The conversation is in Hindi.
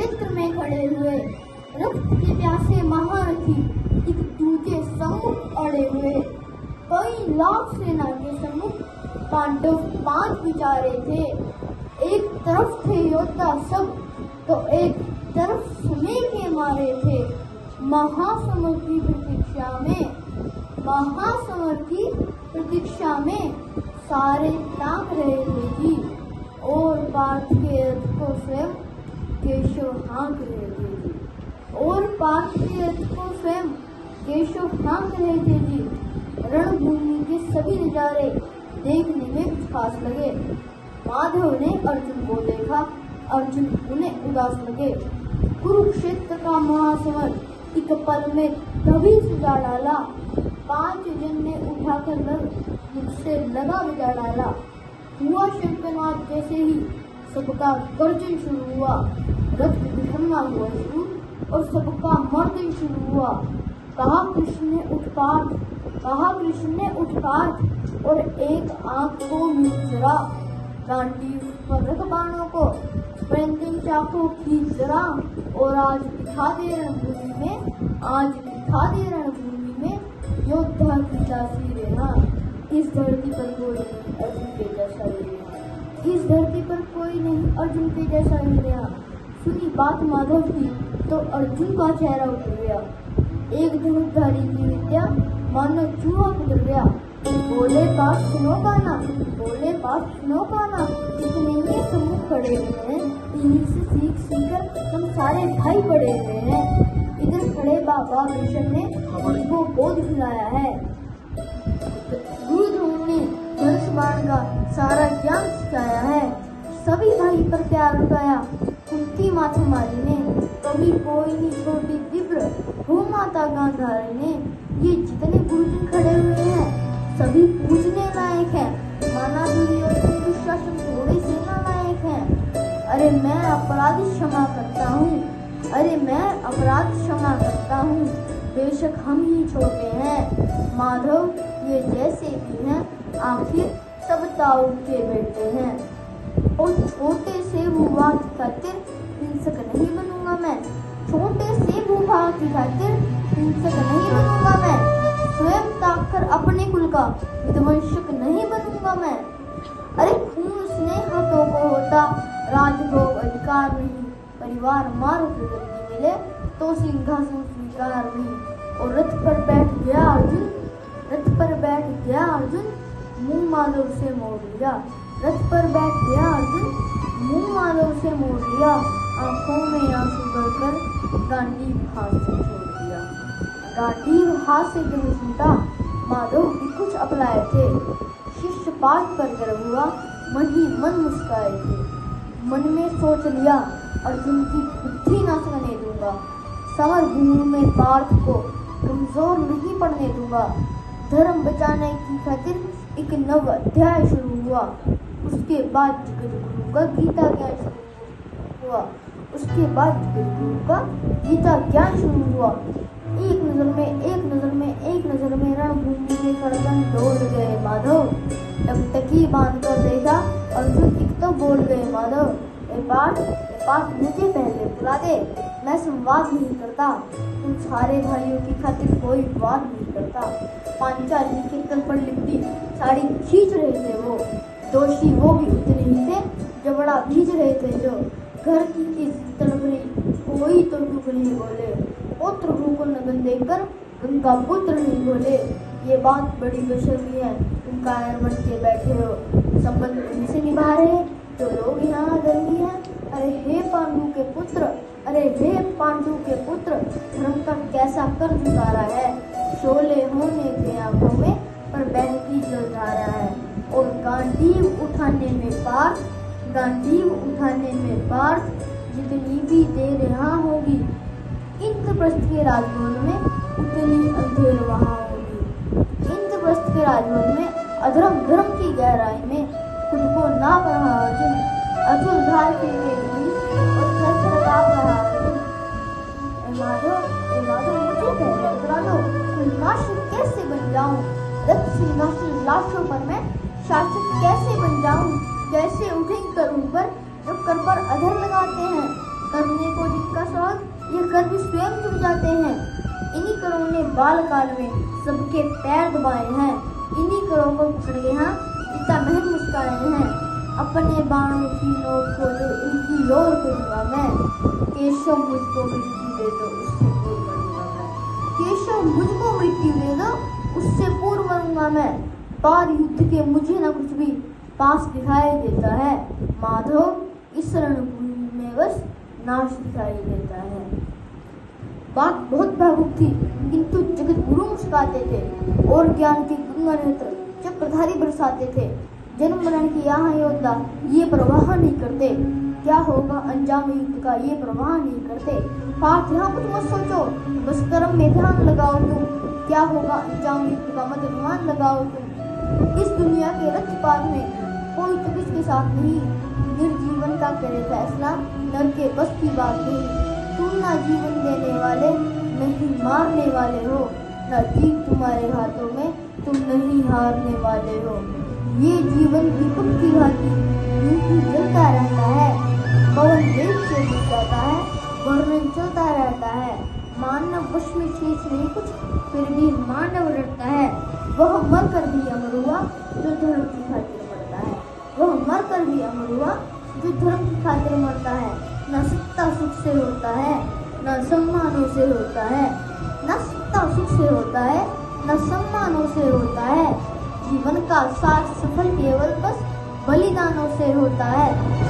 कुरुक्षेत्र में खड़े हुए रक्त के प्यासे महारथी एक दूजे सम्मुख अड़े हुए। कई लाख सेना के सम्मुख पांडव 5 विचारे थे। एक तरफ थे योद्धा सब, तो एक तरफ समय के मारे थे। महासमर की प्रतीक्षा में सारे ताक रहे थे जी। और पार्थ के रथ को स्वयं केशव हाँक रहे थे जी। जी। रणभूमि के सभी नजारे देखने में कुछ खास लगे। माधव ने अर्जुन को देखा, अर्जुन उन्हें उदास लगे। कुरुक्षेत्र का महासमर एक पल में तभी सजा डाला। 5 जन ने उठाकर मुझसे लगा बजा डाला। हुआ शंखनाद जैसे ही सबका गर्जन शुरू हुआ। रथ बिखरना हुआ शुरू और सबका मर्दन शुरू हुआ। कहा कृष्ण ने उठ पार्थ और एक आंख को मीच जरा। गांडीव पर रख बाणों को, प्रंदन चाकों खींच जरा। और आज दिखा दे रणभूमि में योद्धा की चासी रहना। इस धरती पर कोई नहीं अर्जुन के जैसा ही रहा। सुनी बात माधव की तो अर्जुन का चेहरा उतर गया। एक धनुर्धारी की विद्या मानो चूहा गुजर गया। बोले बात सुनो काना, इतने ही सम्मुख खड़े हुए हैं। इन्हीं से सीख कर हम सारे भाई बड़े हुए हैं। इधर खड़े बाबा कृष्ण ने हमको बोध खिलाया है। गुरु ध्रुव ने धनुष बाण का सारा ज्ञान सिखाया है। सभी भाई पर प्यार लुटाया कुंती माता मारी ने। कभी कोई नहीं छोटी दिव्य हो माता गांधारी ने। ये जितने गुरुजन खड़े हुए हैं सभी पूजने लायक हैं। माना दुर्योधन दुशासन थोड़े से नालायक हैं। अरे मैं अपराध क्षमा करता हूँ। बेशक हम ही छोटे हैं माधव, ये जैसे भी हैं आखिर सब ताऊ के बेटे हैं। और छोटे से भूभा की खातिर हिंसक नहीं बनूंगा मैं। स्वयं ताक कर अपने कुल का विध्वंसक नहीं बनूंगा मैं। अरे खून स्नेह हाथों को होता, राजभोग अधिकार नहीं। परिवार मारो प्रगति मिले तो सिंहासन स्वीकार नहीं। और रथ पर बैठ गया अर्जुन, मुंह माधव से मोड़ लिया। आंखों में आंसू भरकर गांडीव हाथ से धनुष छूटा। माधव भी कुछ अपलाए थे। शिष्य पाठ पर गर्व हुआ, मन ही मन मुस्काए थे। मन में सोच लिया अर्जुन की बुद्धि न सोने दूंगा। समर भूमि में पार्थ को कमजोर नहीं पड़ने दूंगा। धर्म बचाने की खातिर एक नव अध्याय शुरू हुआ। उसके बाद जगत गुरु का गीता ज्ञान शुरू हुआ। एक नजर में रणभूमि के कड़कन दौड़ गए माधव। टकटकी बांध कर देखा अर्जुन एक तो बोल गए माधव। ये पाठ मुझे पहले बुला दे, मैं संवाद नहीं करता। तुम सारे भाइयों की खातिर कोई बात नहीं करता। पांचाली के तल पर लिपटी साड़ी खींच रहे थे वो। दोषी वो भी उतने ही थे, जबड़ा खींच रहे थे जो। घर की इज्जत तड़प रही, कोई तो टुक नहीं बोले। पुत्र को नगन देकर उनका पुत्र नहीं बोले। ये बात बड़ी बेशर्मी है, तुम कायर बन के बैठे हो। संबंध उनसे निभा रहे जो लोग यहाँ धर्मी हैं। अरे हे पांडु के पुत्र, धर्म का कैसा कर्ज उतारा है। शोले होने के आंखों में पर बहती जलधारा है। और गांडीव उठाने में पार्थ जितनी भी देर यहाँ होगी, इंद्रप्रस्थ के राजभवन में उतनी अंधेर वहाँ होगी। इंद्रप्रस्थ के राजभवन में अधर्म धर्म की गहराई में खुद को नाप रहा अर्जुन। अतुल धार के और थर काँप रहा अर्जुन। माधव मुझे पहले बता दो, नाशक कैसे बन जाऊं? रथ सिंहासन लाशों पर मैं शासक कैसे बन जाऊं? कैसे उठेंगे करूं पर जो कर पर अधर लगाते हैं। करने को बालकाल में सबके पैर दबाए हैं, इन्हीं करों को पकड़ के हाँ पिता महल मुस्काए हैं। अपने बाणों की नोक को तो इनकी ओर करूंगा मैं, केशव मुझको मिट्टी दे दो उससे पूर्व मरूंगा मैं। केशव मुझको मिट्टी दे दो उससे पूर्व मरूंगा मैं। पार युद्ध के मुझे न कुछ भी पास दिखाई देता है, माधव इस रणभूमि में बस नाश दिखाई देता है। बात बहुत भावुक थी, किंतु जगत गुरु मुस्काते थे और ज्ञान के गंगा नेत्र चक्रधारी बरसाते थे। जन्म मरण की यहाँ योद्धा ये प्रवाह नहीं करते, क्या होगा अंजाम युद्ध का ये प्रवाह नहीं करते। पार्थ यहाँ कुछ मत सोचो, बस कर्म में ध्यान लगाओ तुम, क्या होगा अंजाम युद्ध का मत अनुमान लगाओ तुम। इस दुनिया के रथपात में कोई तो किसके साथ नहीं, निर्जीवन का करे फैसला नर के बस की बात नहीं। तुम ना जीवन देने वाले नहीं मारने वाले हो, ना जीत तुम्हारे हाथों में तुम नहीं हारने वाले हो। ये जीवन दीपक की भांति यूं ही जलता रहता है, पवन वेग से गिर जाता है, वर्णन चलता रहता है। मानव वश में शेष नहीं कुछ, फिर भी मानव डरता है। वह मर कर भी अमर हुआ जो धर्म की खातिर मरता है, वह मर कर भी अमर हुआ जो धर्म की खातिर मरता है। न सत्ता सुख से होता है, न सम्मानों से होता है, न सत्ता सुख से होता है, न सम्मानों से होता है। जीवन का सार सफल केवल बस बलिदानों से होता है।